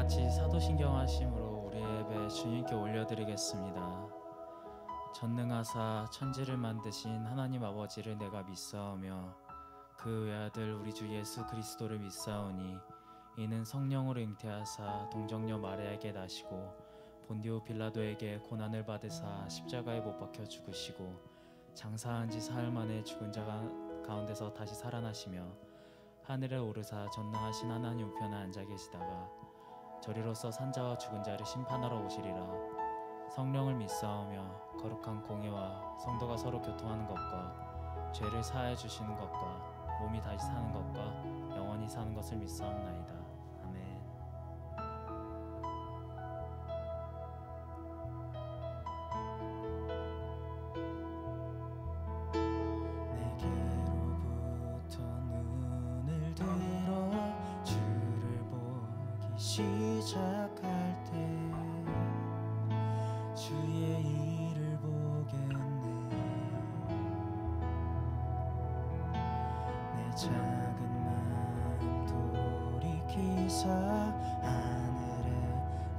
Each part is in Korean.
같이 사도신경하심으로 우리의 예배 주님께 올려드리겠습니다. 전능하사 천지를 만드신 하나님 아버지를 내가 믿사오며 그 외아들 우리 주 예수 그리스도를 믿사오니 이는 성령으로 잉태하사 동정녀 마리아에게 나시고 본디오 빌라도에게 고난을 받으사 십자가에 못 박혀 죽으시고 장사한 지 사흘 만에 죽은 자 가운데서 다시 살아나시며 하늘에 오르사 전능하신 하나님 우편에 앉아 계시다가 저리로서 산자와 죽은 자를 심판하러 오시리라. 성령을 믿사오며 거룩한 공예와 성도가 서로 교통하는 것과 죄를 사하여 주시는 것과 몸이 다시 사는 것과 영원히 사는 것을 믿사옵나이다. 아멘. 내게로부터 눈을 들어 주를 보기 시작할 때 주의 일을 보겠네. 내 작은 마음 돌이키사 하늘에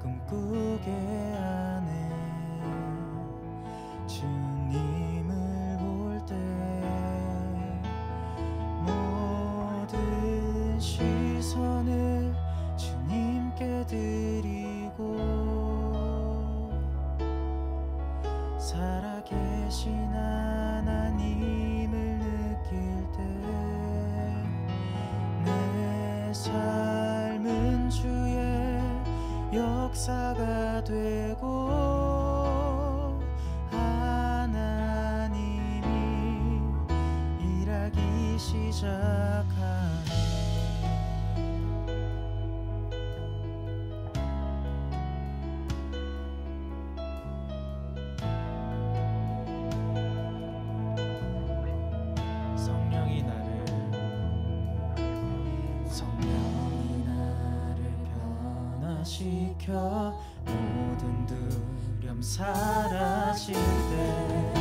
꿈꾸게 하네. 주님을 볼 때 모든 시선을 주님께 드리고 살아계신 하나님을 느낄 때 내 삶은 주의 역사가 되고 하나님이 일하기 시작하네. 시켜 모든 두려움 사라질 때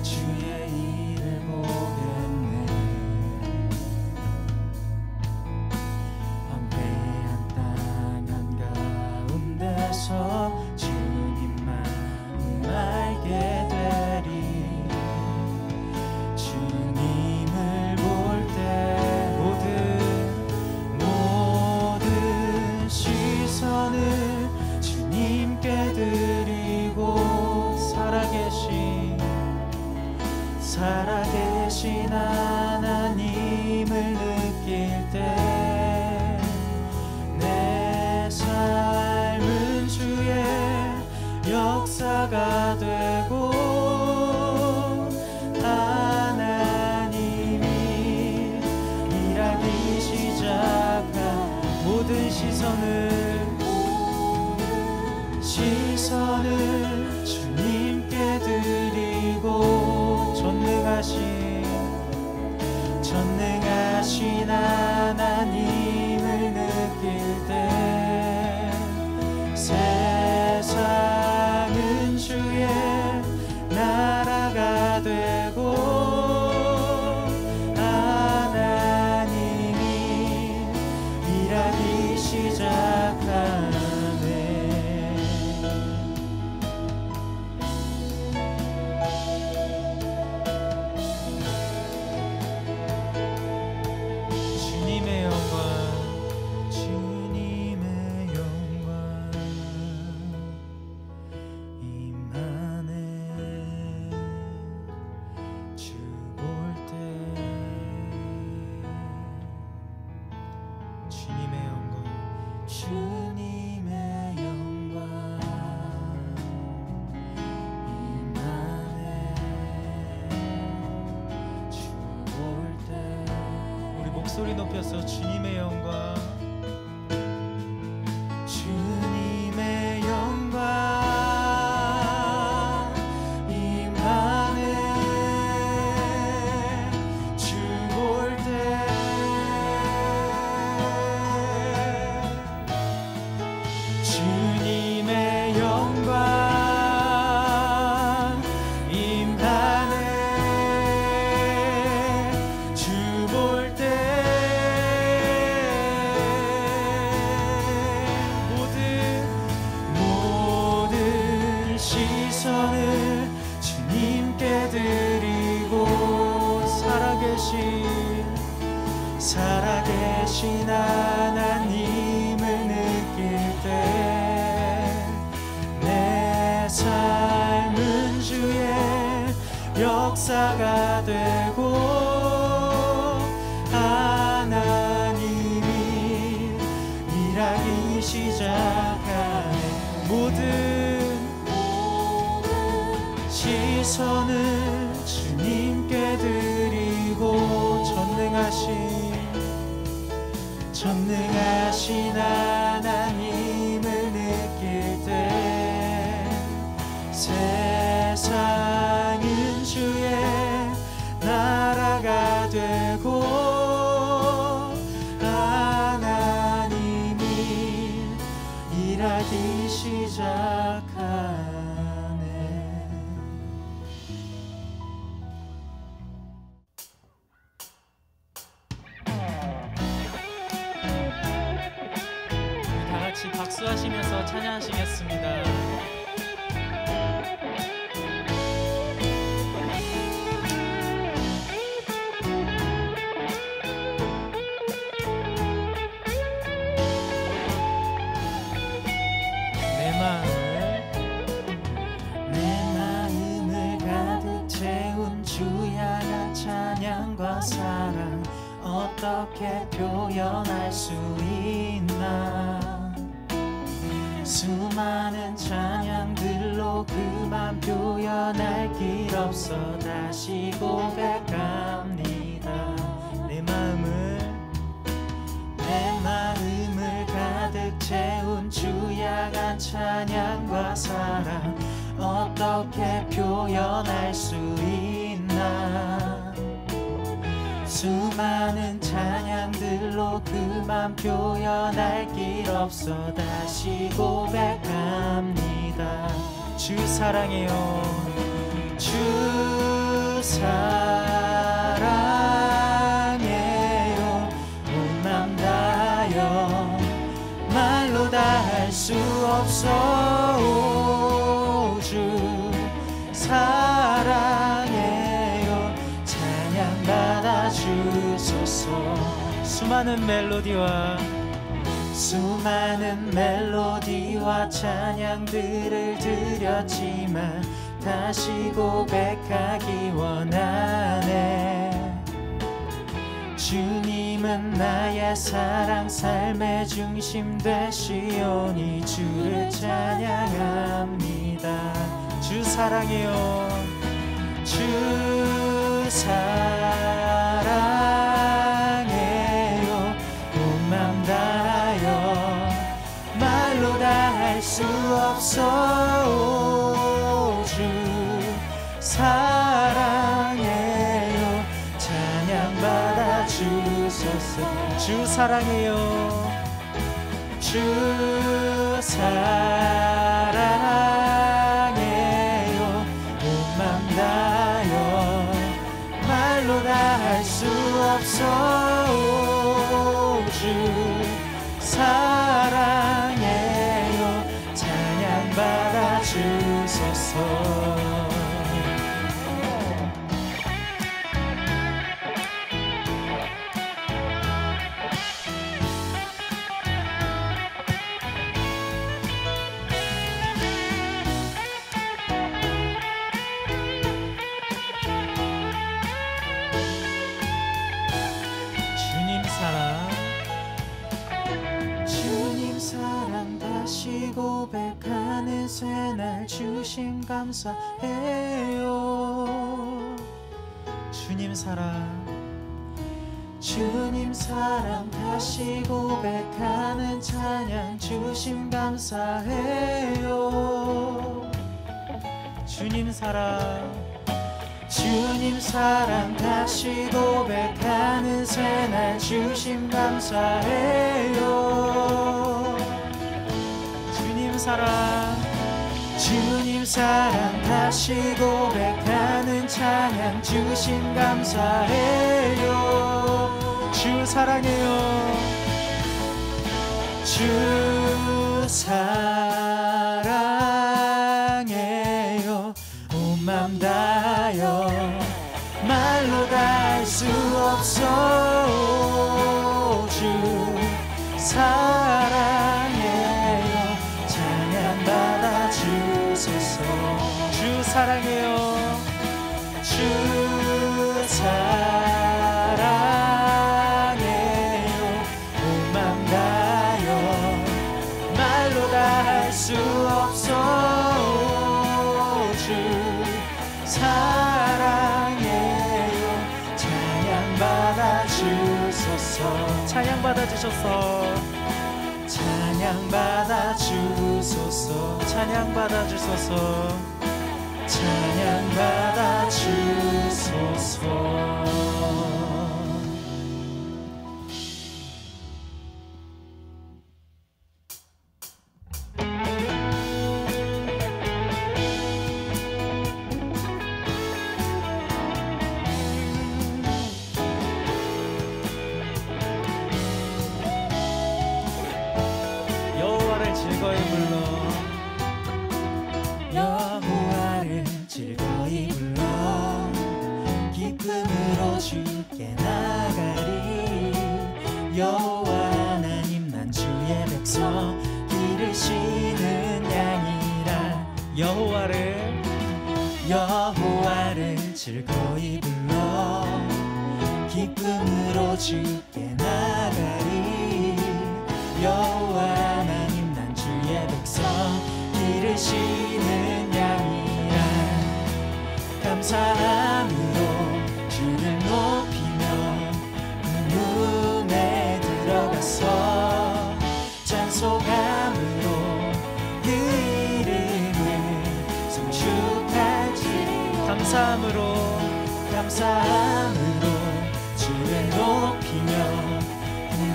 주의 일을 보겠네. 황폐한 땅 한가운데서 주님만 알게 되리. 주님을 볼 때 모든 시선을 주님께 드리고 살아계신 하나님을 느낄 때 내 삶은 주의 역사가 되고 하나님이 일하기 시작한 모든 시선을 주님께 드리고 전능하신 하나님을 느낄 때 세상은 주의 나라가 되고 하나님이 일하기 시작하네. 목소리 높여서 주님의 영광, 주님의 영광 임하네. 주 볼 때 주님의 영광 임하네. 주 볼 때 살아계신 하나님을 느낄 때 내 삶은 주의 역사가 되고 하나님이 일하기 시작하네. 모든 시선을 주님께 드리고 전능하신 하나님을 느낄 때 세상은 주의 나라가 되고 하나님이 일하기 시작하네. 박수하시면서 찬양하시겠습니다. 내 마음을 가득 채운 주야의 찬양과 사랑 어떻게 표현할 수 있나. 수많은 찬양들로 그만 표현할 길 없어 다시 고백합니다. 내 마음을 가득 채운 주야간 찬양과 사랑 어떻게 표현할 수 있나. 수많은 찬양들로 그만 표현할 길 없어 다시 고백합니다. 주 사랑해요. 주 사랑해요. 온 맘 다하여 말로 다 할 수 없어. 오, 주 사랑해요. 찬양받아 주소서. 수많은 멜로디와 찬양들을 드렸지만 다시 고백하기 원하네. 주님은 나의 사랑 삶의 중심 되시오니 주를 찬양합니다. 주 사랑해요. 주 사랑해요. 온 맘 다하여 말로 다 할 수 없어. 오, 주 사랑해요. 찬양받아 주소서. 주 사랑해요. 주 사랑해요. 온 맘 다하여 말로 다 할 수 없어. 오, 주 사랑해요. 찬양받아 주소서. 주님 사랑 다시 고백하는 새날 주심 감사해요. 주님 사랑 다시 고백하는 찬양 주심 감사해요. 주님 사랑 다시 고백하는 새날 주심 감사해요. 주님 사랑 다시 고백하는 찬양 주심 감사해요. 주 사랑해요. 주 사랑해요. 온 맘 다하여 말로 다 할 수 없어. 주소서. 주 사랑해요. 주 사랑해요. 온 맘 다여 말로 다 할 수 없어. 주 사랑해요. 찬양 받아 주소서. 찬양 받아 주소서. 찬양 받아 주소서. 찬양 받아 주소서. 찬양 받아 주소서. 여호와를 즐거이 불러. 여호와를 즐거이 불러. 기쁨으로 주께 나가리. 여호와 하나님 난 주의 백성 기르시는 양이라. 여호와를 즐거이 불러. 기쁨으로 주께 나가리. 여호와 하나님 난 주의 백성 기르시는 양이라. 감사함으로 주를 높이며 문에 들어가서 찬송함으로 그 이름을 송축하지. 감사함으로 주를 높이며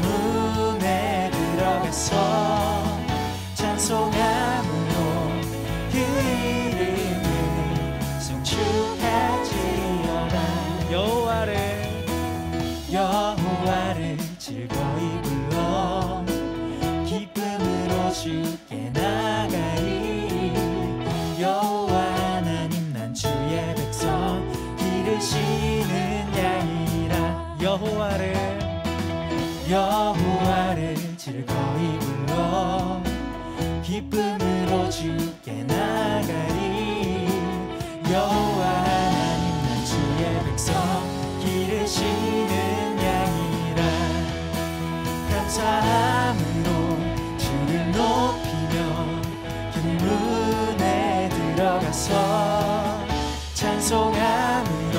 문에 들어가서 찬송함으로 그 이름을 송축하지어다. 여호와를 즐거이 불러. 기쁨으로 주께 나가리. 여호와 하나님 난 주의 백성 기르시는 양이라. 여호와를 즐거이 불러. 기쁨으로 주께 나가리. 여호와 하나님 난 주의 백성 기르시는 양이라. 감사함으로 주를 높이며 문에 들어가서 찬송함으로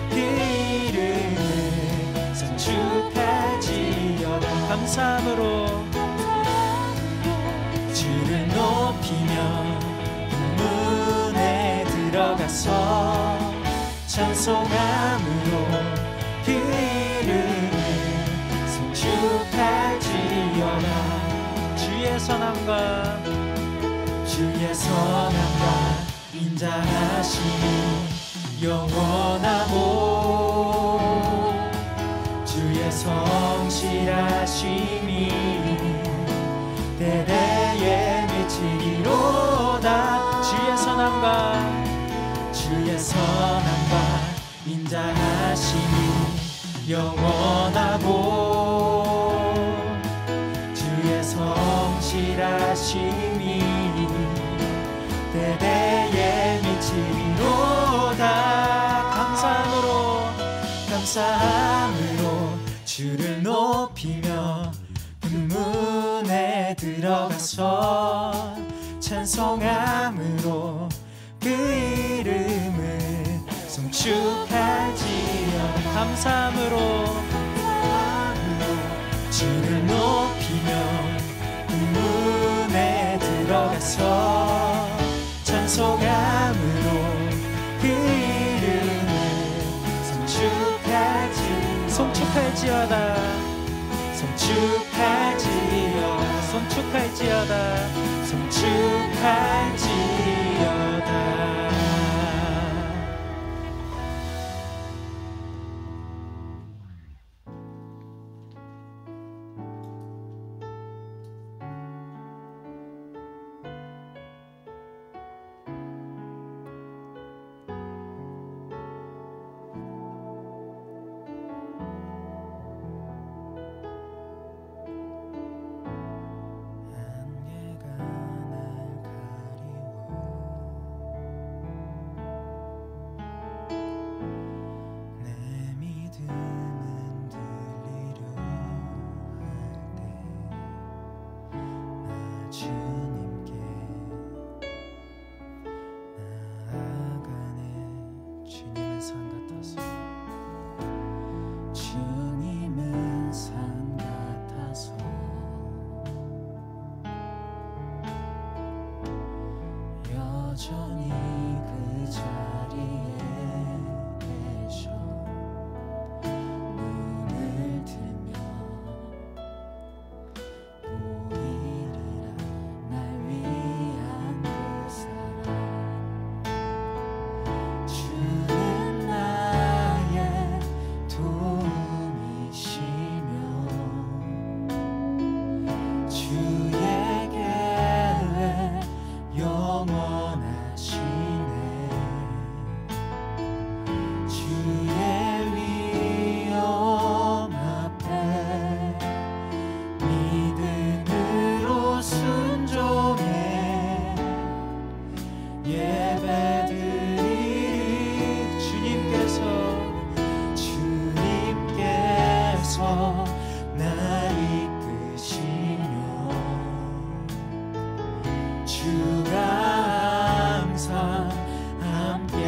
그 이름을 송축하지어다. 감사함으로 주를 높이며 문에 들어가서 찬송함으로 그 이름을 송축하지어다. 주의 선함과 인자하심이 영원하고 주의 성실하심이 대대에 미치리로다. 주의 선함과 인자하심이 영원하고 주의 성실하심이 대대에 미치리로다. 감사함으로 주를 높이며 문에 들어가서 찬송함으로 그 이름을 송축하지어다. 감사함으로 주를 높이며 문에 들어가서 찬송함으로 그 이름을 송축할지어다. 안개가 날 가리워 여전히 그 자리에 계셔 눈을 들면 보이리라 날 위한 그 사랑 주는 나의 도움이시며 주의 계획 영원하시네 주의 위엄 앞에 믿음으로 순종해 예배드리리 주님께서 날 이끄시며 주가 항상 함께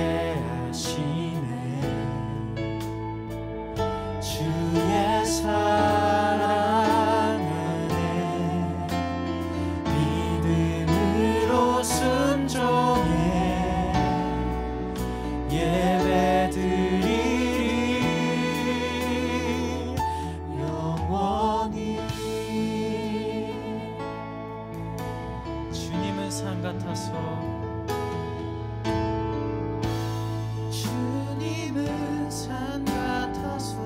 하시네 주의 사랑 안에 믿음으로 순종해 예배드리리 영원히 주님은 산 같아서 주님은 산 같아서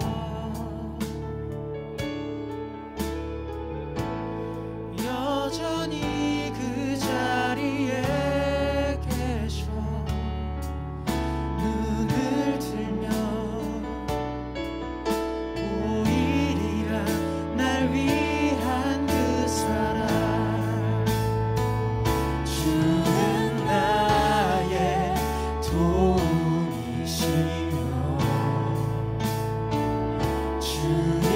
여전히 그 자리에 계셔 눈을 들면 보이리라 날 위한 그 사랑 주는 나의 도움이시며 주의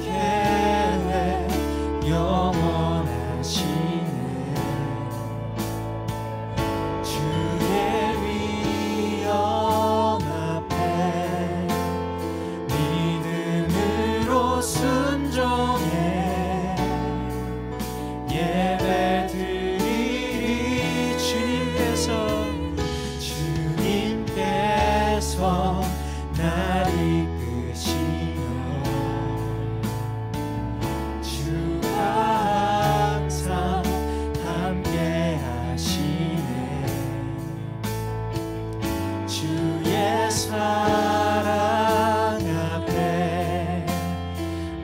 계획 영원하시네 주의 위엄 앞에 믿음으로 순종해 예배드리리 주님께서 날 이끄시며 주가 항상 함께 하시네 주의 사랑 앞에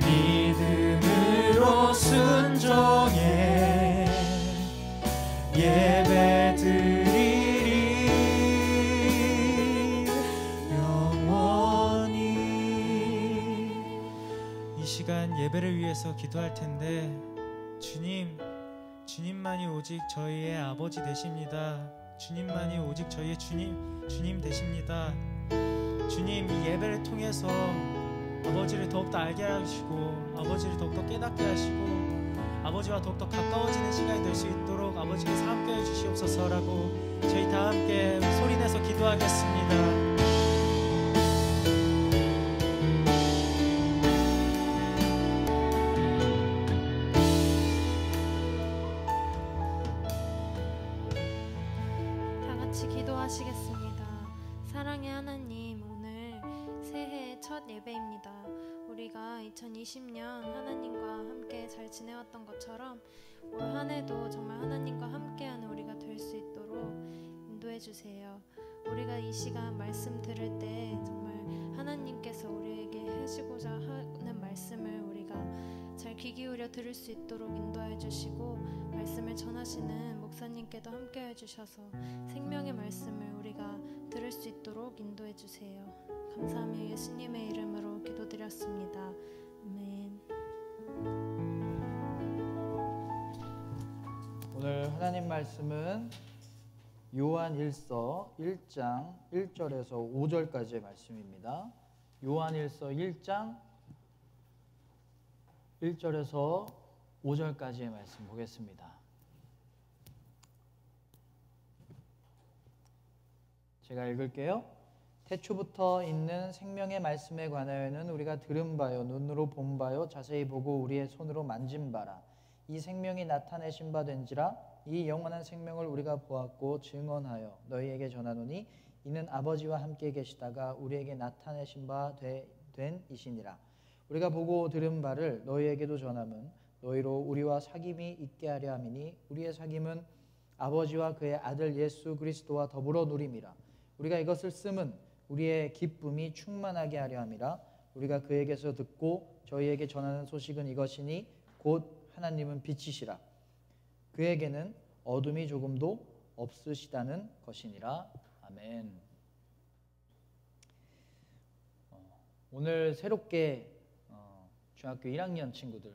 믿음으로 순종해 예배드리리 영원히 이 시간 예배를 위해서 기도할 텐데 주님만이 오직 저희의 아버지 되십니다. 주님만이 오직 저희의 주님 되십니다. 주님, 이 예배를 통해서 아버지를 더욱더 알게 하시고 아버지를 더욱더 깨닫게 하시고 아버지와 더욱더 가까워지는 시간이 될 수 있도록 아버지께서 함께해 주시옵소서라고 저희 다 함께 소리내서 기도하겠습니다. 다 같이 기도하시겠습니다. 사랑의 하나님, 오늘 새해의 첫 예배입니다. 우리가 2020년 하나님과 함께 잘 지내왔던 것처럼 올 한 해도 정말 하나님과 함께하는 우리가 될 수 있도록 인도해 주세요. 우리가 이 시간 말씀 들을 때 정말 하나님께서 우리에게 하시고자 하는 말씀을 우리가 잘 귀 기울여 들을 수 있도록 인도해 주시고 말씀을 전하시는 목사님께도 함께 해주셔서 생명의 말씀을 우리가 들을 수 있도록 인도해 주세요. 감사하며 예수님의 이름으로 기도드렸습니다. 아멘. 오늘 하나님 말씀은 요한일서 1장 1절에서 5절까지의 말씀입니다. 요한일서 1장 1절에서 5절까지의 말씀 보겠습니다. 제가 읽을게요. 태초부터 있는 생명의 말씀에 관하여는 우리가 들은 바요 눈으로 본 바요 자세히 보고 우리의 손으로 만진 바라. 이 생명이 나타내신 바 된지라 이 영원한 생명을 우리가 보았고 증언하여 너희에게 전하노니 이는 아버지와 함께 계시다가 우리에게 나타내신 바 된 이시니라. 우리가 보고 들은 바를 너희에게도 전함은 너희로 우리와 사귐이 있게 하려 함이니 우리의 사귐은 아버지와 그의 아들 예수 그리스도와 더불어 누림이라. 우리가 이것을 씀은 우리의 기쁨이 충만하게 하려 함이라. 우리가 그에게서 듣고 저희에게 전하는 소식은 이것이니 곧 하나님은 빛이시라. 그에게는 어둠이 조금도 없으시다는 것이니라. 아멘. 오늘 새롭게 중학교 1학년 친구들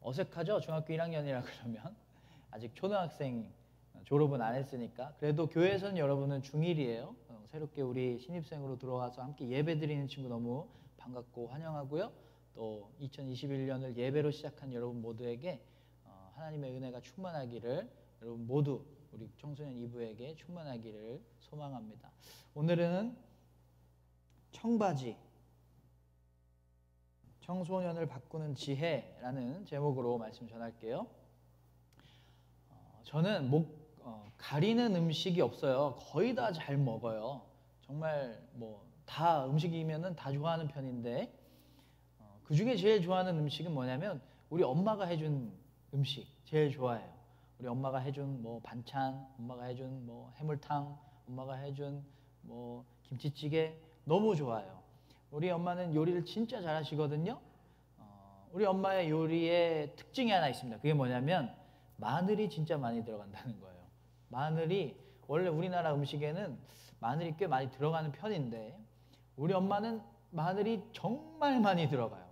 어색하죠? 중학교 1학년이라 그러면 아직 초등학생 졸업은 안 했으니까. 그래도 교회에서는 여러분은 중1이에요. 새롭게 우리 신입생으로 들어와서 함께 예배 드리는 친구 너무 반갑고 환영하고요. 또 2021년을 예배로 시작한 여러분 모두에게 하나님의 은혜가 충만하기를, 여러분 모두 우리 청소년 2부에게 충만하기를 소망합니다. 오늘은 청바지, 청소년을 바꾸는 지혜라는 제목으로 말씀 전할게요. 저는 가리는 음식이 없어요. 거의 다 잘 먹어요. 정말 다 음식이면은 다 좋아하는 편인데 그 중에 제일 좋아하는 음식은 뭐냐면 우리 엄마가 해준 음식 제일 좋아해요. 우리 엄마가 해준 반찬, 엄마가 해준 해물탕, 엄마가 해준 김치찌개 너무 좋아요. 우리 엄마는 요리를 진짜 잘하시거든요. 우리 엄마의 요리의 특징이 하나 있습니다. 그게 뭐냐면 마늘이 진짜 많이 들어간다는 거예요. 마늘이 원래 우리나라 음식에는 마늘이 꽤 많이 들어가는 편인데 우리 엄마는 마늘이 정말 많이 들어가요.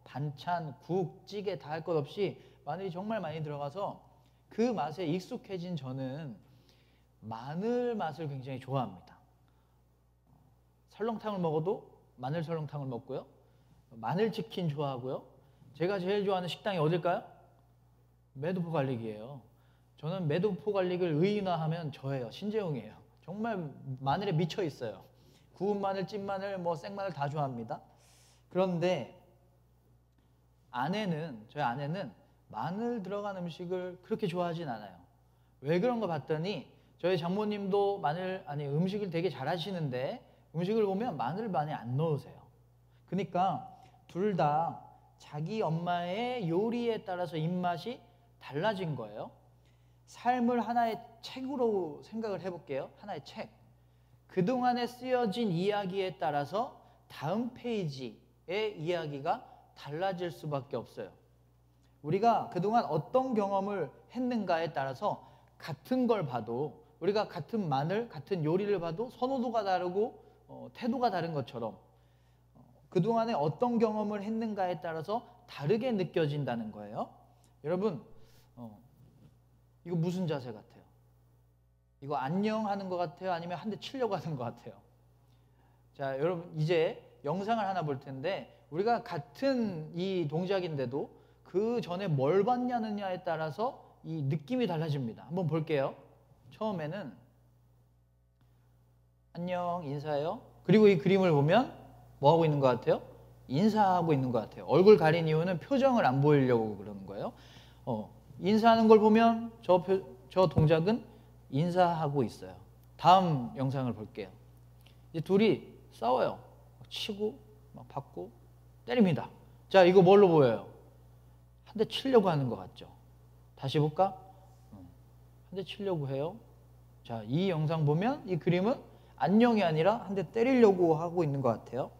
반찬, 국, 찌개 다 할 것 없이 마늘이 정말 많이 들어가서 그 맛에 익숙해진 저는 마늘 맛을 굉장히 좋아합니다. 설렁탕을 먹어도 마늘 설렁탕을 먹고요. 마늘 치킨 좋아하고요. 제가 제일 좋아하는 식당이 어딜까요? 매도포 갈릭이에요. 저는 매도포 갈릭을 의인화하면 저예요. 신재용이에요. 정말 마늘에 미쳐 있어요. 구운 마늘, 찐 마늘, 생마늘 다 좋아합니다. 그런데 저희 아내는 마늘 들어간 음식을 그렇게 좋아하진 않아요. 왜 그런가 봤더니 저희 장모님도 음식을 되게 잘하시는데 음식을 보면 마늘 많이 안 넣으세요. 그러니까 둘 다 자기 엄마의 요리에 따라서 입맛이 달라진 거예요. 삶을 하나의 책으로 생각을 해볼게요. 하나의 책. 그동안에 쓰여진 이야기에 따라서 다음 페이지의 이야기가 달라질 수밖에 없어요. 우리가 그동안 어떤 경험을 했는가에 따라서 같은 걸 봐도, 우리가 같은 마늘, 같은 요리를 봐도 선호도가 다르고 태도가 다른 것처럼 그동안에 어떤 경험을 했는가에 따라서 다르게 느껴진다는 거예요. 여러분, 이거 무슨 자세 같아요? 이거 안녕 하는 것 같아요? 아니면 한 대 치려고 하는 것 같아요? 자, 여러분 이제 영상을 하나 볼 텐데 우리가 같은 이 동작인데도 그 전에 뭘 봤냐느냐에 따라서 이 느낌이 달라집니다. 한번 볼게요. 처음에는 안녕 인사해요. 그리고 이 그림을 보면 뭐 하고 있는 것 같아요? 인사하고 있는 것 같아요. 얼굴 가린 이유는 표정을 안 보이려고 그러는 거예요. 인사하는 걸 보면 저 동작은 인사하고 있어요. 다음 영상을 볼게요. 이제 둘이 싸워요. 치고 막 받고 때립니다. 자, 이거 뭘로 보여요? 한 대 치려고 하는 것 같죠? 다시 볼까? 한 대 치려고 해요. 자, 이 영상 보면 이 그림은 안녕이 아니라 한 대 때리려고 하고 있는 것 같아요.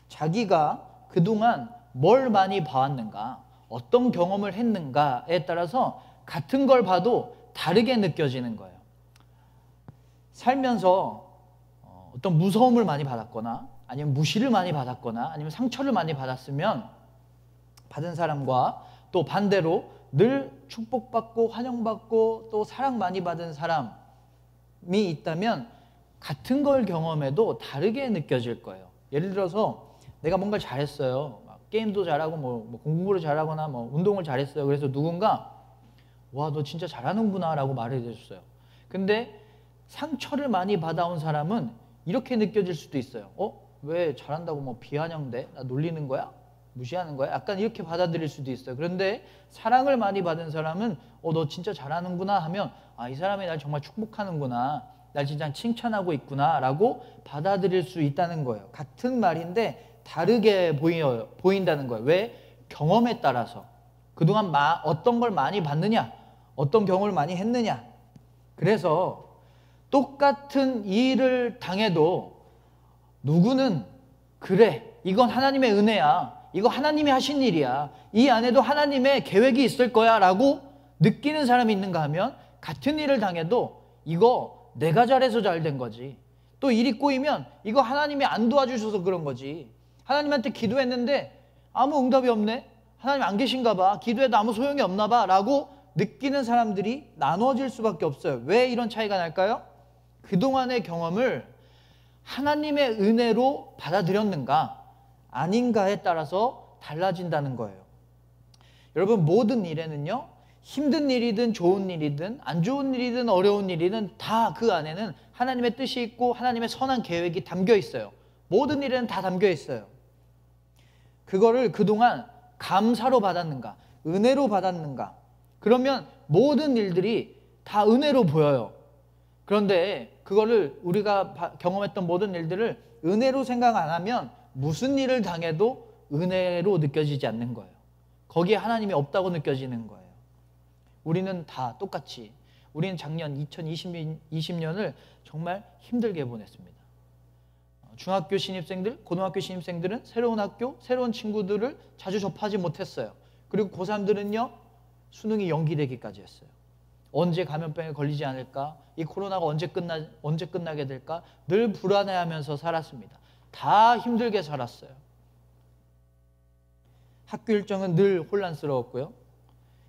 자기가 그동안 뭘 많이 봐왔는가, 어떤 경험을 했는가에 따라서 같은 걸 봐도 다르게 느껴지는 거예요. 살면서 어떤 무서움을 많이 받았거나 아니면 무시를 많이 받았거나 아니면 상처를 많이 받은 사람과 또 반대로 늘 축복받고 환영받고 또 사랑 많이 받은 사람이 있다면 같은 걸 경험해도 다르게 느껴질 거예요. 예를 들어서 내가 뭔가를 잘했어요. 게임도 잘하고 뭐 공부를 잘하거나 뭐 운동을 잘했어요. 그래서 누군가 와, 너 진짜 잘하는구나 라고 말해 줬어요. 근데 상처를 많이 받아온 사람은 이렇게 느껴질 수도 있어요. 왜 잘한다고 뭐 비아냥대? 나 놀리는 거야? 무시하는 거야? 약간 이렇게 받아들일 수도 있어요. 그런데 사랑을 많이 받은 사람은 너 진짜 잘하는구나 하면 이 사람이 날 정말 축복하는구나, 날 진짜 칭찬하고 있구나 라고 받아들일 수 있다는 거예요. 같은 말인데 다르게 보인다는 거예요. 왜? 경험에 따라서. 그동안 어떤 걸 많이 봤느냐, 어떤 경험을 많이 했느냐. 그래서 똑같은 일을 당해도 누구는 그래, 이건 하나님의 은혜야, 이거 하나님이 하신 일이야, 이 안에도 하나님의 계획이 있을 거야 라고 느끼는 사람이 있는가 하면, 같은 일을 당해도 이거 내가 잘해서 잘 된 거지, 또 일이 꼬이면 이거 하나님이 안 도와주셔서 그런 거지, 하나님한테 기도했는데 아무 응답이 없네, 하나님 안 계신가 봐, 기도해도 아무 소용이 없나 봐 라고 느끼는 사람들이 나눠질 수밖에 없어요. 왜 이런 차이가 날까요? 그동안의 경험을 하나님의 은혜로 받아들였는가 아닌가에 따라서 달라진다는 거예요. 여러분, 모든 일에는요, 힘든 일이든 좋은 일이든 안 좋은 일이든 어려운 일이든 다 그 안에는 하나님의 뜻이 있고 하나님의 선한 계획이 담겨 있어요. 모든 일에는 다 담겨 있어요. 그거를 그동안 감사로 받았는가, 은혜로 받았는가, 그러면 모든 일들이 다 은혜로 보여요. 그런데 그거를 우리가 경험했던 모든 일들을 은혜로 생각 안 하면 무슨 일을 당해도 은혜로 느껴지지 않는 거예요. 거기에 하나님이 없다고 느껴지는 거예요. 우리는 다 똑같이, 우리는 작년 2020년을 정말 힘들게 보냈습니다. 중학교 신입생들, 고등학교 신입생들은 새로운 학교, 새로운 친구들을 자주 접하지 못했어요. 그리고 고3들은요, 수능이 연기되기까지 했어요. 언제 감염병에 걸리지 않을까? 이 코로나가 언제 끝나게 될까? 늘 불안해하면서 살았습니다. 다 힘들게 살았어요. 학교 일정은 늘 혼란스러웠고요.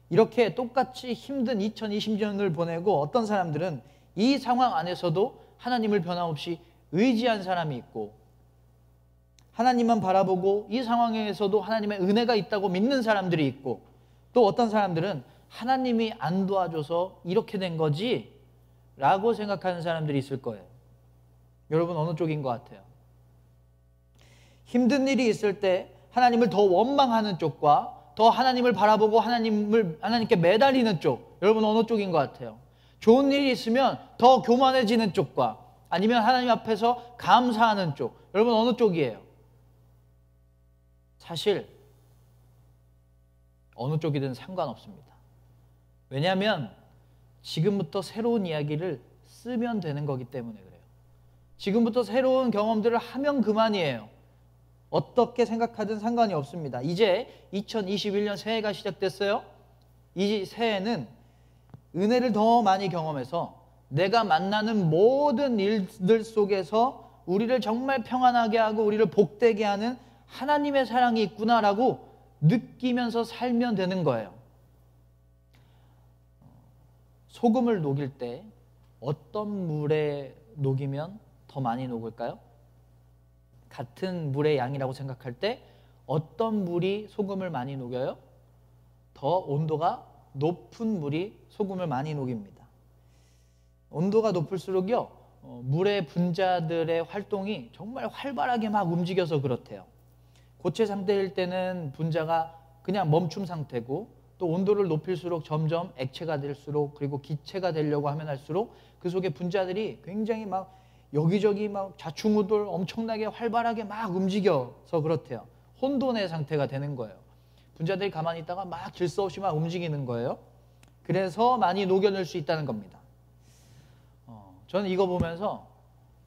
이렇게 똑같이 힘든 2020년을 보내고 어떤 사람들은 이 상황 안에서도 하나님을 변함없이 의지한 사람이 있고, 하나님만 바라보고 이 상황에서도 하나님의 은혜가 있다고 믿는 사람들이 있고, 또 어떤 사람들은 하나님이 안 도와줘서 이렇게 된 거지 라고 생각하는 사람들이 있을 거예요. 여러분, 어느 쪽인 것 같아요? 힘든 일이 있을 때 하나님을 더 원망하는 쪽과 더 하나님을 바라보고 하나님께 매달리는 쪽, 여러분 어느 쪽인 것 같아요? 좋은 일이 있으면 더 교만해지는 쪽과 아니면 하나님 앞에서 감사하는 쪽, 여러분 어느 쪽이에요? 사실 어느 쪽이든 상관없습니다. 왜냐하면 지금부터 새로운 이야기를 쓰면 되는 거기 때문에 그래요. 지금부터 새로운 경험들을 하면 그만이에요. 어떻게 생각하든 상관이 없습니다. 이제 2021년 새해가 시작됐어요. 이 새해는 은혜를 더 많이 경험해서 내가 만나는 모든 일들 속에서 우리를 정말 평안하게 하고 우리를 복되게 하는 하나님의 사랑이 있구나라고 느끼면서 살면 되는 거예요. 소금을 녹일 때 어떤 물에 녹이면 더 많이 녹을까요? 같은 물의 양이라고 생각할 때 어떤 물이 소금을 많이 녹여요? 더 온도가 높은 물이 소금을 많이 녹입니다. 온도가 높을수록요, 물의 분자들의 활동이 정말 활발하게 막 움직여서 그렇대요. 고체 상태일 때는 분자가 그냥 멈춤 상태고, 또 온도를 높일수록 점점 액체가 될수록, 그리고 기체가 되려고 하면 할수록 그 속에 분자들이 굉장히 막 여기저기 막 좌충우돌 엄청나게 활발하게 막 움직여서 그렇대요. 혼돈의 상태가 되는 거예요. 분자들이 가만히 있다가 막 질서 없이 막 움직이는 거예요. 그래서 많이 녹여낼 수 있다는 겁니다. 저는 이거 보면서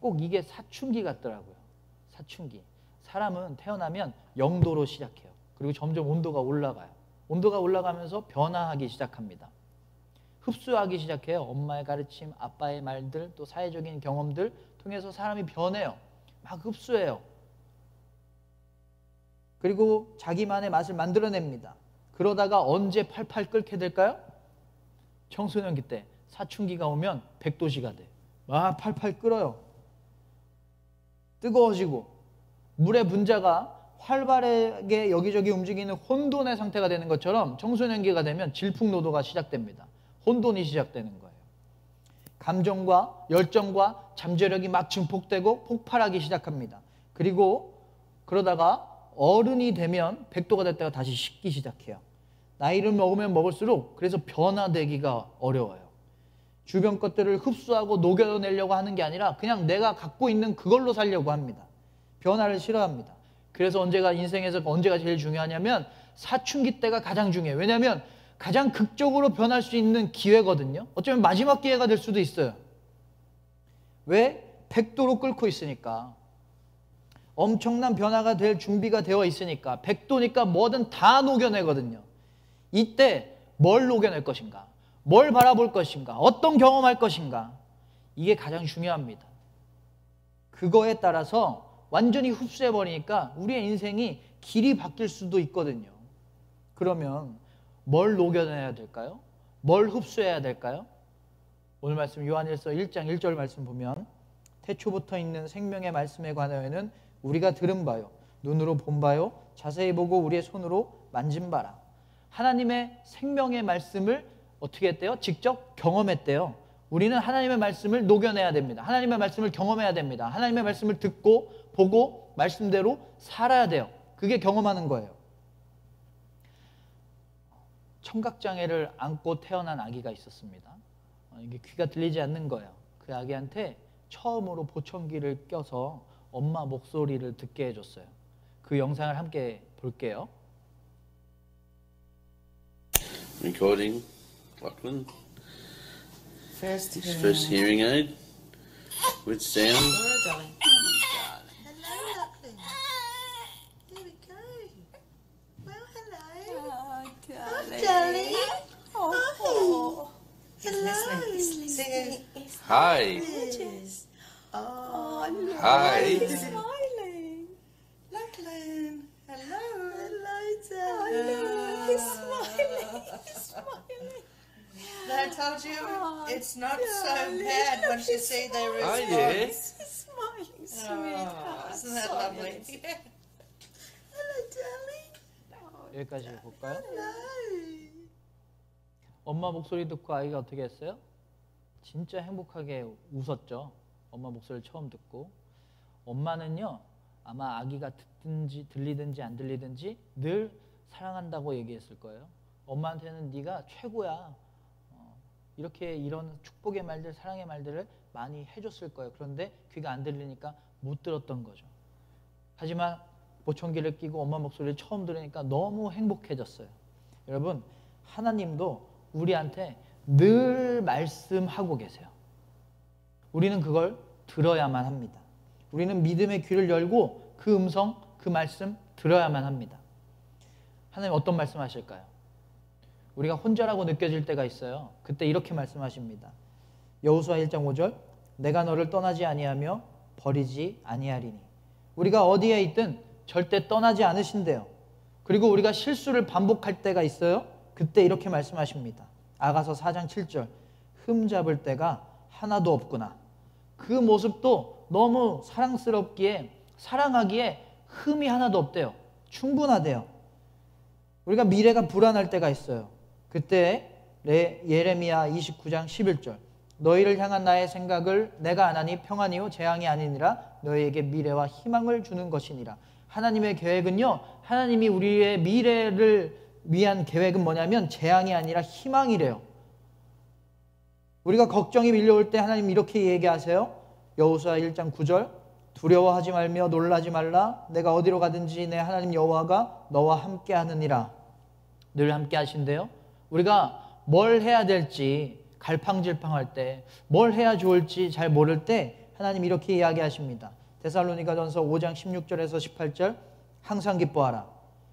꼭 이게 사춘기 같더라고요. 사춘기. 사람은 태어나면 0도로 시작해요. 그리고 점점 온도가 올라가요. 온도가 올라가면서 변화하기 시작합니다. 흡수하기 시작해요. 엄마의 가르침, 아빠의 말들, 또 사회적인 경험들 통해서 사람이 변해요. 막 흡수해요. 그리고 자기만의 맛을 만들어냅니다. 그러다가 언제 팔팔 끓게 될까요? 청소년기 때. 사춘기가 오면 100도씨가 돼요. 막 팔팔 끓어요. 뜨거워지고 물의 분자가 활발하게 여기저기 움직이는 혼돈의 상태가 되는 것처럼 청소년기가 되면 질풍노도가 시작됩니다. 혼돈이 시작되는 거예요. 감정과 열정과 잠재력이 막 증폭되고 폭발하기 시작합니다. 그리고 그러다가 어른이 되면 100도가 됐다가 다시 식기 시작해요. 나이를 먹으면 먹을수록 그래서 변화되기가 어려워요. 주변 것들을 흡수하고 녹여내려고 하는 게 아니라 그냥 내가 갖고 있는 그걸로 살려고 합니다. 변화를 싫어합니다. 그래서 인생에서 언제가 제일 중요하냐면 사춘기 때가 가장 중요해요. 왜냐하면 가장 극적으로 변할 수 있는 기회거든요. 어쩌면 마지막 기회가 될 수도 있어요. 왜? 100도로 끓고 있으니까. 엄청난 변화가 될 준비가 되어 있으니까. 100도니까 뭐든 다 녹여내거든요. 이때 뭘 녹여낼 것인가? 뭘 바라볼 것인가? 어떤 경험할 것인가? 이게 가장 중요합니다. 그거에 따라서 완전히 흡수해버리니까 우리의 인생이 길이 바뀔 수도 있거든요. 그러면 뭘 녹여내야 될까요? 뭘 흡수해야 될까요? 오늘 말씀 요한일서 1장 1절 말씀 보면 태초부터 있는 생명의 말씀에 관하여는 우리가 들은 바요, 눈으로 본 바요, 자세히 보고 우리의 손으로 만진 바라. 하나님의 생명의 말씀을 어떻게 했대요? 직접 경험했대요. 우리는 하나님의 말씀을 녹여내야 됩니다. 하나님의 말씀을 경험해야 됩니다. 하나님의 말씀을 듣고 보고 말씀대로 살아야 돼요. 그게 경험하는 거예요. 청각장애를 안고 태어난 아기가 있었습니다. 이게 귀가 들리지 않는 거예요. 그 아기한테 처음으로 보청기를 껴서 엄마 목소리를 듣게 해줬어요. 그 영상을 함께 볼게요. Recording, Lachlan. First His first hearing aid with sound. Hello, darling. Hello, Lachlan. Here we go. Well, hello. Oh, darling. Oh. He's listening. Sing it. Hi. Gorgeous. Oh, look. Hi. He's smiling. Lachlan. Hello. Hello, darling. Oh, he's smiling. He's smiling. I told you it's not so bad once you see their response. Oh, yeah. He's smiling, sweetheart. Isn't that lovely? Yeah. Hello, darling. 여기까지 볼까요? Hello. 엄마 목소리 듣고 아이가 어떻게 했어요? 진짜 행복하게 웃었죠. 엄마 목소리를 처음 듣고. 엄마는요, 아마 아기가 듣든지 들리든지 안 들리든지 늘 사랑한다고 얘기했을 거예요. 엄마한테는 네가 최고야. 이렇게 이런 축복의 말들, 사랑의 말들을 많이 해줬을 거예요. 그런데 귀가 안 들리니까 못 들었던 거죠. 하지만 보청기를 끼고 엄마 목소리를 처음 들으니까 너무 행복해졌어요. 여러분, 하나님도 우리한테 늘 말씀하고 계세요. 우리는 그걸 들어야만 합니다. 우리는 믿음의 귀를 열고 그 음성, 그 말씀 들어야만 합니다. 하나님 어떤 말씀 하실까요? 우리가 혼자라고 느껴질 때가 있어요. 그때 이렇게 말씀하십니다. 여호수아 1장 5절, 내가 너를 떠나지 아니하며 버리지 아니하리니. 우리가 어디에 있든 절대 떠나지 않으신대요. 그리고 우리가 실수를 반복할 때가 있어요. 그때 이렇게 말씀하십니다. 아가서 4장 7절, 흠잡을 때가 하나도 없구나. 그 모습도 너무 사랑스럽기에, 사랑하기에 흠이 하나도 없대요. 충분하대요. 우리가 미래가 불안할 때가 있어요. 그때 예레미야 29장 11절, 너희를 향한 나의 생각을 내가 아나니 평안이요 재앙이 아니니라, 너희에게 미래와 희망을 주는 것이니라. 하나님의 계획은요, 하나님이 우리의 미래를 위한 계획은 뭐냐면 재앙이 아니라 희망이래요. 우리가 걱정이 밀려올 때 하나님 이렇게 얘기하세요. 여호수아 1장 9절, 두려워하지 말며 놀라지 말라. 내가 어디로 가든지 내 하나님 여호와가 너와 함께 하느니라. 늘 함께 하신대요. 우리가 뭘 해야 될지 갈팡질팡할 때, 뭘 해야 좋을지 잘 모를 때 하나님 이렇게 이야기하십니다. 데살로니가전서 5장 16절에서 18절, 항상 기뻐하라.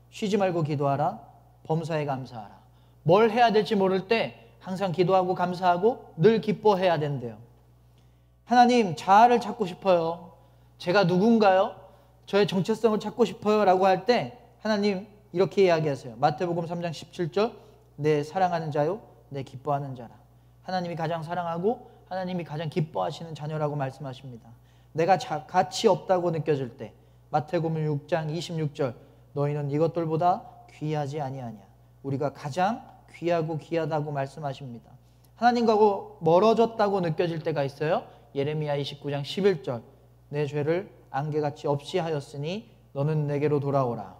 쉬지 말고 기도하라. 범사에 감사하라. 뭘 해야 될지 모를 때 항상 기도하고 감사하고 늘 기뻐해야 된대요. 하나님, 자아를 찾고 싶어요. 제가 누군가요? 저의 정체성을 찾고 싶어요 라고 할 때 하나님 이렇게 이야기하세요. 마태복음 3장 17절, 내 사랑하는 자요, 내 기뻐하는 자라. 하나님이 가장 사랑하고 하나님이 가장 기뻐하시는 자녀라고 말씀하십니다. 내가 가치 없다고 느껴질 때 마태복음 6장 26절, 너희는 이것들보다 귀하지 아니하냐. 우리가 가장 귀하고 귀하다고 말씀하십니다. 하나님과 멀어졌다고 느껴질 때가 있어요. 예레미야 29장 11절, 내 죄를 안개같이 없이 하였으니 너는 내게로 돌아오라.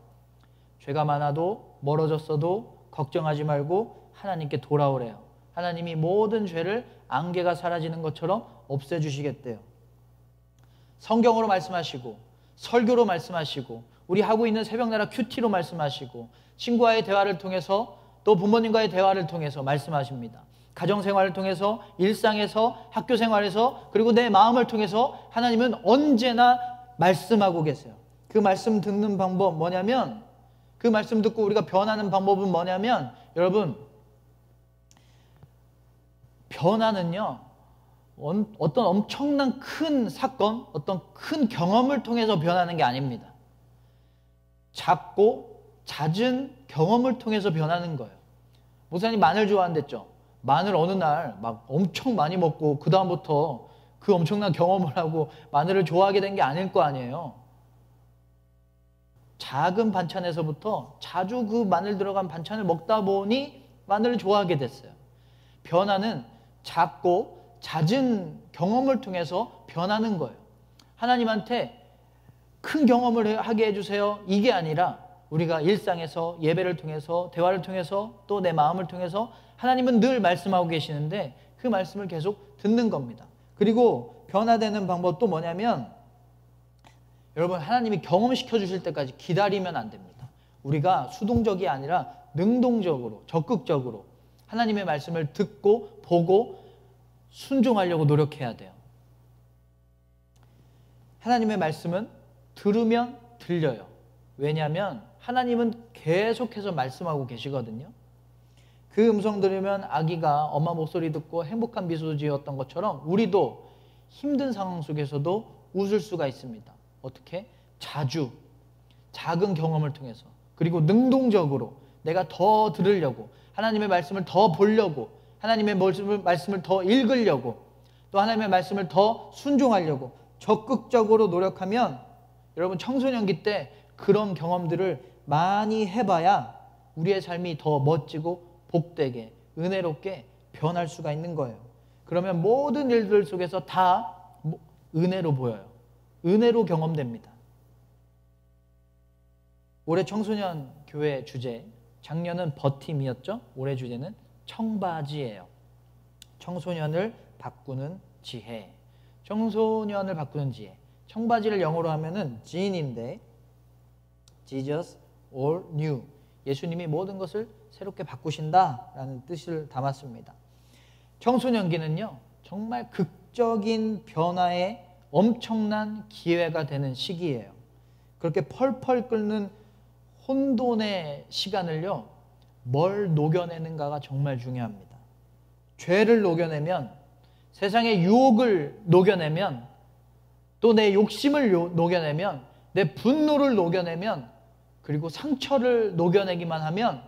죄가 많아도 멀어졌어도 걱정하지 말고 하나님께 돌아오래요. 하나님이 모든 죄를 안개가 사라지는 것처럼 없애주시겠대요. 성경으로 말씀하시고 설교로 말씀하시고 우리 하고 있는 새벽나라 큐티로 말씀하시고 친구와의 대화를 통해서 또 부모님과의 대화를 통해서 말씀하십니다. 가정생활을 통해서 일상에서 학교생활에서 그리고 내 마음을 통해서 하나님은 언제나 말씀하고 계세요. 그 말씀 듣는 방법 뭐냐면 그 말씀 듣고 우리가 변하는 방법은 뭐냐면 여러분 변화는요 어떤 엄청난 큰 사건 어떤 큰 경험을 통해서 변하는 게 아닙니다. 작고 잦은 경험을 통해서 변하는 거예요. 목사님 마늘 좋아한댔죠. 마늘 어느 날 막 엄청 많이 먹고 그 다음부터 그 엄청난 경험을 하고 마늘을 좋아하게 된 게 아닐 거 아니에요. 작은 반찬에서부터 자주 그 마늘 들어간 반찬을 먹다 보니 마늘을 좋아하게 됐어요. 변화는 작고 잦은 경험을 통해서 변하는 거예요. 하나님한테 큰 경험을 하게 해주세요. 이게 아니라 우리가 일상에서 예배를 통해서 대화를 통해서 또 내 마음을 통해서 하나님은 늘 말씀하고 계시는데 그 말씀을 계속 듣는 겁니다. 그리고 변화되는 방법도 뭐냐면 여러분 하나님이 경험시켜 주실 때까지 기다리면 안 됩니다. 우리가 수동적이 아니라 능동적으로 적극적으로 하나님의 말씀을 듣고 보고 순종하려고 노력해야 돼요. 하나님의 말씀은 들으면 들려요. 왜냐하면 하나님은 계속해서 말씀하고 계시거든요. 그 음성 들으면 아기가 엄마 목소리 듣고 행복한 미소 지었던 것처럼 우리도 힘든 상황 속에서도 웃을 수가 있습니다. 어떻게? 자주 작은 경험을 통해서 그리고 능동적으로 내가 더 들으려고 하나님의 말씀을 더 보려고 하나님의 말씀을 더 읽으려고 또 하나님의 말씀을 더 순종하려고 적극적으로 노력하면 여러분 청소년기 때 그런 경험들을 많이 해봐야 우리의 삶이 더 멋지고 복되게 은혜롭게 변할 수가 있는 거예요. 그러면 모든 일들 속에서 다 은혜로 보여요. 은혜로 경험됩니다. 올해 청소년 교회 주제 작년은 버팀이었죠. 올해 주제는 청바지예요. 청소년을 바꾸는 지혜. 청소년을 바꾸는 지혜. 청바지를 영어로 하면은 진인데 Jesus all new. 예수님이 모든 것을 새롭게 바꾸신다라는 뜻을 담았습니다. 청소년기는요 정말 극적인 변화의 엄청난 기회가 되는 시기예요. 그렇게 펄펄 끓는 혼돈의 시간을요 뭘 녹여내는가가 정말 중요합니다. 죄를 녹여내면 세상의 유혹을 녹여내면 또 내 욕심을 녹여내면 내 분노를 녹여내면 그리고 상처를 녹여내기만 하면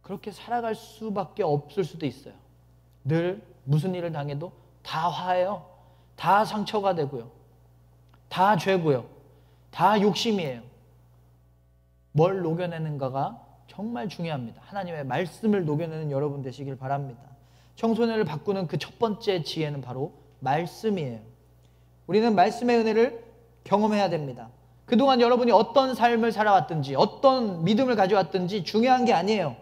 그렇게 살아갈 수밖에 없을 수도 있어요. 늘 무슨 일을 당해도 다 화해요. 다 상처가 되고요. 다 죄고요. 다 욕심이에요. 뭘 녹여내는가가 정말 중요합니다. 하나님의 말씀을 녹여내는 여러분 되시길 바랍니다. 청소년을 바꾸는 그 첫 번째 지혜는 바로 말씀이에요. 우리는 말씀의 은혜를 경험해야 됩니다. 그동안 여러분이 어떤 삶을 살아왔든지 어떤 믿음을 가져왔든지 중요한 게 아니에요.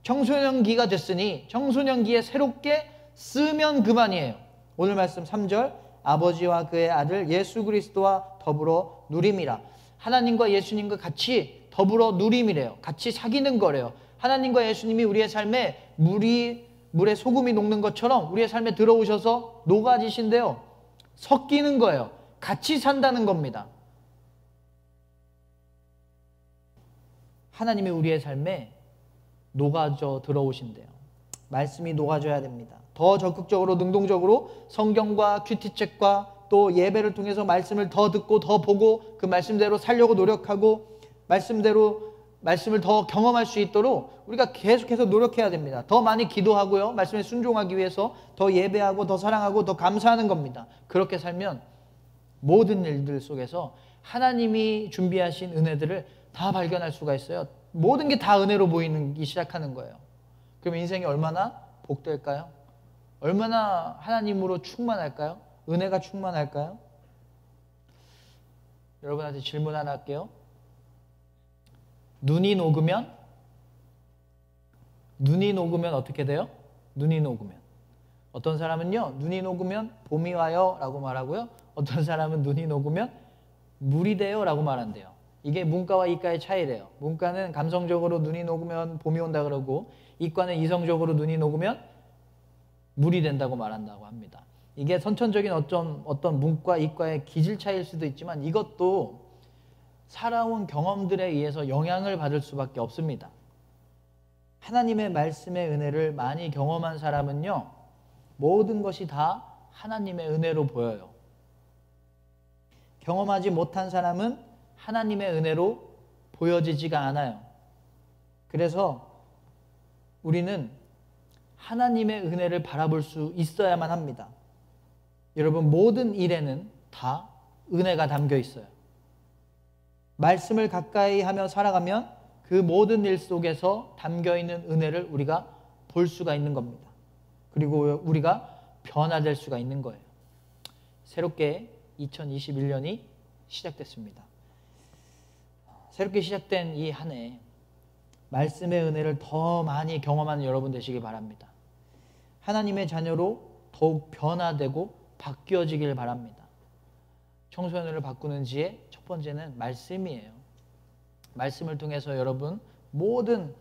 청소년기가 됐으니 청소년기에 새롭게 쓰면 그만이에요. 오늘 말씀 3절 아버지와 그의 아들 예수 그리스도와 더불어 누림이라. 하나님과 예수님과 같이 더불어 누림이래요. 같이 사귀는 거래요. 하나님과 예수님이 우리의 삶에 물에 소금이 녹는 것처럼 우리의 삶에 들어오셔서 녹아지신대요. 섞이는 거예요. 같이 산다는 겁니다. 하나님이 우리의 삶에 녹아져 들어오신대요. 말씀이 녹아져야 됩니다. 더 적극적으로 능동적으로 성경과 큐티책과 또 예배를 통해서 말씀을 더 듣고 더 보고 그 말씀대로 살려고 노력하고 말씀을 더 경험할 수 있도록 우리가 계속해서 노력해야 됩니다. 더 많이 기도하고요. 말씀에 순종하기 위해서 더 예배하고 더 사랑하고 더 감사하는 겁니다. 그렇게 살면 모든 일들 속에서 하나님이 준비하신 은혜들을 다 발견할 수가 있어요. 모든 게 다 은혜로 보이기 시작하는 거예요. 그럼 인생이 얼마나 복될까요? 얼마나 하나님으로 충만할까요? 은혜가 충만할까요? 여러분한테 질문 하나 할게요. 눈이 녹으면 어떻게 돼요? 눈이 녹으면. 어떤 사람은요, 눈이 녹으면 봄이 와요 라고 말하고요. 어떤 사람은 눈이 녹으면 물이 돼요 라고 말한대요. 이게 문과와 이과의 차이래요. 문과는 감성적으로 눈이 녹으면 봄이 온다 그러고, 이과는 이성적으로 눈이 녹으면 물이 된다고 말한다고 합니다. 이게 선천적인 어떤 문과, 이과의 기질 차이일 수도 있지만, 이것도 살아온 경험들에 의해서 영향을 받을 수밖에 없습니다. 하나님의 말씀의 은혜를 많이 경험한 사람은요, 모든 것이 다 하나님의 은혜로 보여요. 경험하지 못한 사람은 하나님의 은혜로 보여지지가 않아요. 그래서 우리는 하나님의 은혜를 바라볼 수 있어야만 합니다. 여러분, 모든 일에는 다 은혜가 담겨 있어요. 말씀을 가까이 하며 살아가면 그 모든 일 속에서 담겨 있는 은혜를 우리가 볼 수가 있는 겁니다. 그리고 우리가 변화될 수가 있는 거예요. 새롭게 2021년이 시작됐습니다. 새롭게 시작된 이 한 해, 말씀의 은혜를 더 많이 경험하는 여러분 되시길 바랍니다. 하나님의 자녀로 더욱 변화되고 바뀌어지길 바랍니다. 청소년을 바꾸는 지혜 첫 번째는 말씀이에요. 말씀을 통해서 여러분 모든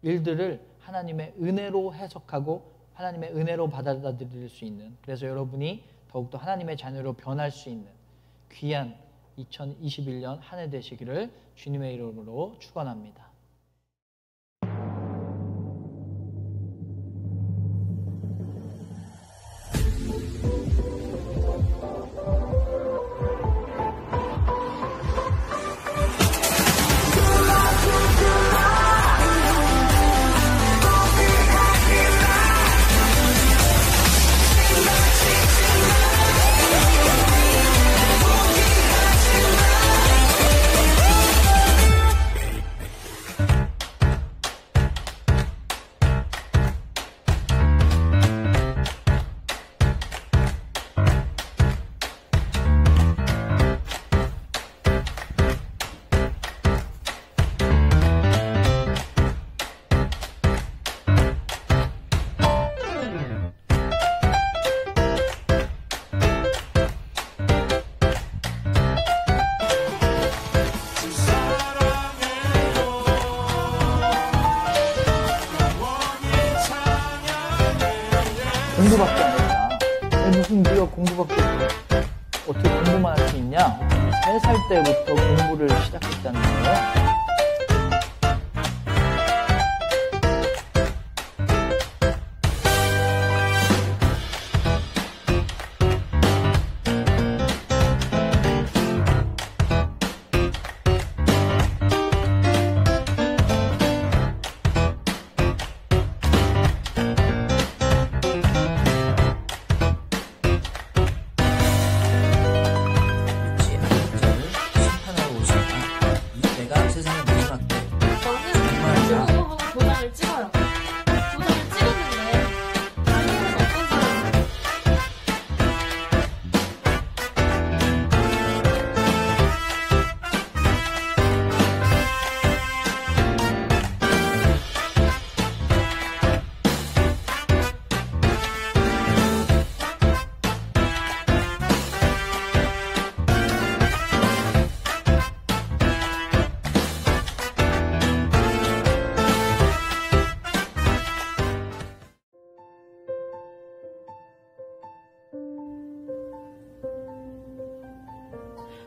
일들을 하나님의 은혜로 해석하고 하나님의 은혜로 받아들일 수 있는, 그래서 여러분이 더욱더 하나님의 자녀로 변할 수 있는 귀한 2021년 한 해 되시기를 주님의 이름으로 축원합니다. 공부밖에 안 했다. 무슨 네가 공부밖에 어떻게 공부만 할 수 있냐? 3살 때부터 공부를 시작했다는 거예요.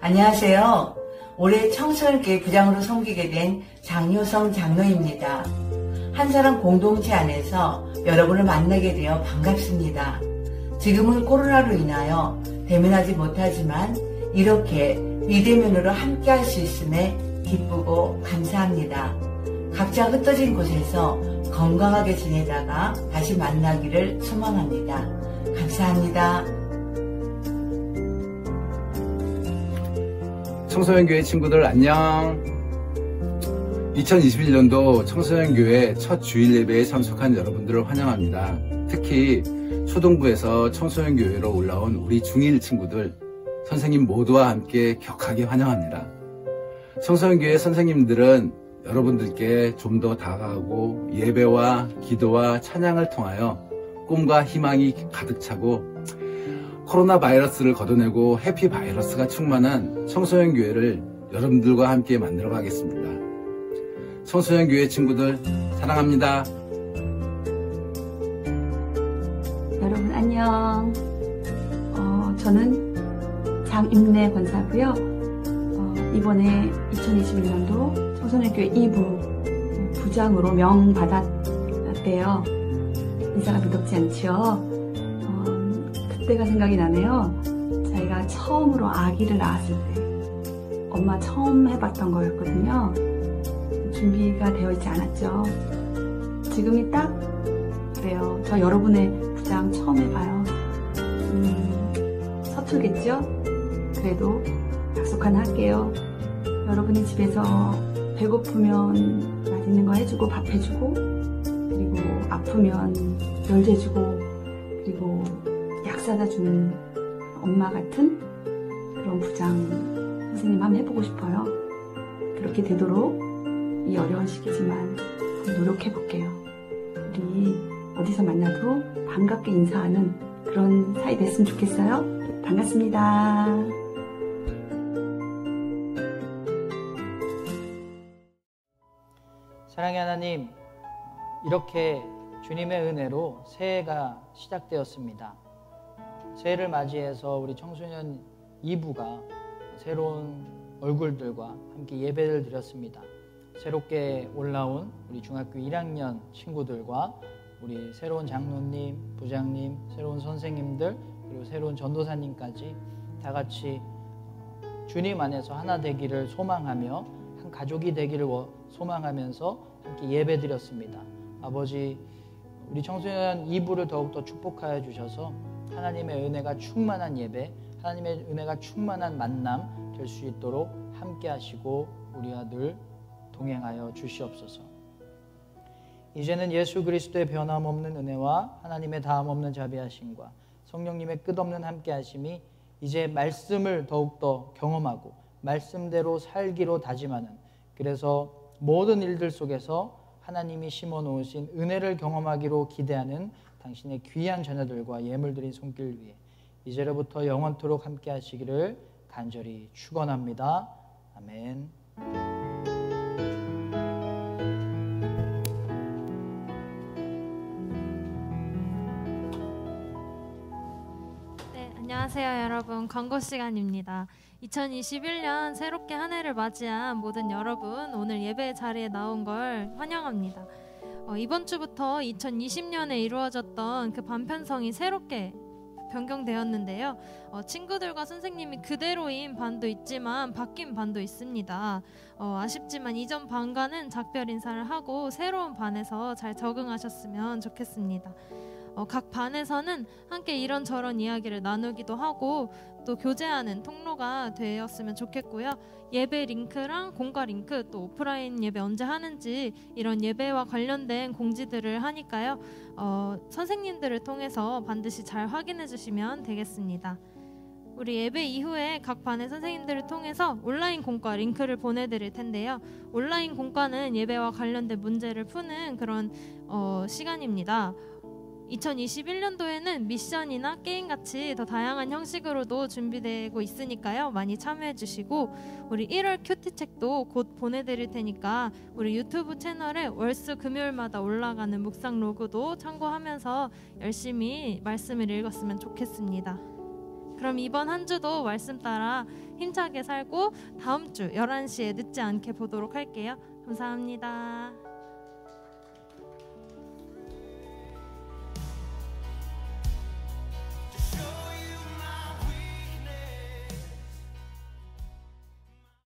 안녕하세요. 올해 청소년교회 부장으로 섬기게 된 장효성 장로입니다. 한사람 공동체 안에서 여러분을 만나게 되어 반갑습니다. 지금은 코로나로 인하여 대면하지 못하지만 이렇게 비대면으로 함께 할 수 있음에 기쁘고 감사합니다. 각자 흩어진 곳에서 건강하게 지내다가 다시 만나기를 소망합니다. 감사합니다. 청소년교회 친구들 안녕. 2021년도 청소년교회 첫 주일 예배에 참석한 여러분들을 환영합니다. 특히 초등부에서 청소년교회로 올라온 우리 중1 친구들, 선생님 모두와 함께 격하게 환영합니다. 청소년교회 선생님들은 여러분들께 좀 더 다가가고 예배와 기도와 찬양을 통하여 꿈과 희망이 가득 차고 코로나 바이러스를 걷어내고 해피 바이러스가 충만한 청소년교회를 여러분들과 함께 만들어 가겠습니다. 청소년교회 친구들 사랑합니다. 여러분 안녕. 저는 장임래 권사고요. 이번에 2021년도 청소년교회 2부 부장으로 명받았대요. 인사가 믿었지 않지요? 그때가 생각이 나네요. 저희가 처음으로 아기를 낳았을 때 엄마 처음 해봤던 거였거든요. 준비가 되어 있지 않았죠. 지금이 딱 그래요. 저 여러분의 부장 처음 해봐요. 서툴겠죠? 그래도 약속 하나 할게요. 여러분이 집에서 배고프면 맛있는 거 해주고 밥 해주고, 그리고 아프면 열 재주고, 그리고 약 사다 주는 엄마 같은 그런 부장 선생님 한번 해보고 싶어요. 그렇게 되도록 이 어려운 시기지만 노력해 볼게요. 우리 어디서 만나도 반갑게 인사하는 그런 사이 됐으면 좋겠어요. 반갑습니다. 사랑의 하나님, 이렇게 주님의 은혜로 새해가 시작되었습니다. 새해를 맞이해서 우리 청소년 2부가 새로운 얼굴들과 함께 예배를 드렸습니다. 새롭게 올라온 우리 중학교 1학년 친구들과 우리 새로운 장로님, 부장님, 새로운 선생님들, 그리고 새로운 전도사님까지 다 같이 주님 안에서 하나 되기를 소망하며 한 가족이 되기를 소망하면서 함께 예배 드렸습니다. 아버지, 우리 청소년 2부를 더욱더 축복하여 주셔서 하나님의 은혜가 충만한 예배, 하나님의 은혜가 충만한 만남 될 수 있도록 함께 하시고 우리와 늘 동행하여 주시옵소서. 이제는 예수 그리스도의 변함없는 은혜와 하나님의 다함없는 자비하심과 성령님의 끝없는 함께하심이 이제 말씀을 더욱더 경험하고 말씀대로 살기로 다짐하는, 그래서 모든 일들 속에서 하나님이 심어놓으신 은혜를 경험하기로 기대하는 당신의 귀한 자녀들과 예물드린 손길 위에 이제로부터 영원토록 함께하시기를 간절히 축원합니다. 아멘. 안녕하세요 여러분, 광고 시간입니다. 2021년 새롭게 한 해를 맞이한 모든 여러분, 오늘 예배 자리에 나온 걸 환영합니다. 이번 주부터 2020년에 이루어졌던 그 반편성이 새롭게 변경되었는데요. 친구들과 선생님이 그대로인 반도 있지만 바뀐 반도 있습니다. 아쉽지만 이전 반과는 작별 인사를 하고 새로운 반에서 잘 적응하셨으면 좋겠습니다. 각 반에서는 함께 이런저런 이야기를 나누기도 하고 또 교제하는 통로가 되었으면 좋겠고요. 예배 링크랑 공과 링크, 또 오프라인 예배 언제 하는지 이런 예배와 관련된 공지들을 하니까요. 선생님들을 통해서 반드시 잘 확인해 주시면 되겠습니다. 우리 예배 이후에 각 반의 선생님들을 통해서 온라인 공과 링크를 보내드릴 텐데요. 온라인 공과는 예배와 관련된 문제를 푸는 그런 시간입니다. 2021년도에는 미션이나 게임같이 더 다양한 형식으로도 준비되고 있으니까요. 많이 참여해 주시고, 우리 1월 큐티책도 곧 보내드릴 테니까 우리 유튜브 채널에 월수 금요일마다 올라가는 묵상 로그도 참고하면서 열심히 말씀을 읽었으면 좋겠습니다. 그럼 이번 한 주도 말씀 따라 힘차게 살고 다음 주 11시에 늦지 않게 보도록 할게요. 감사합니다.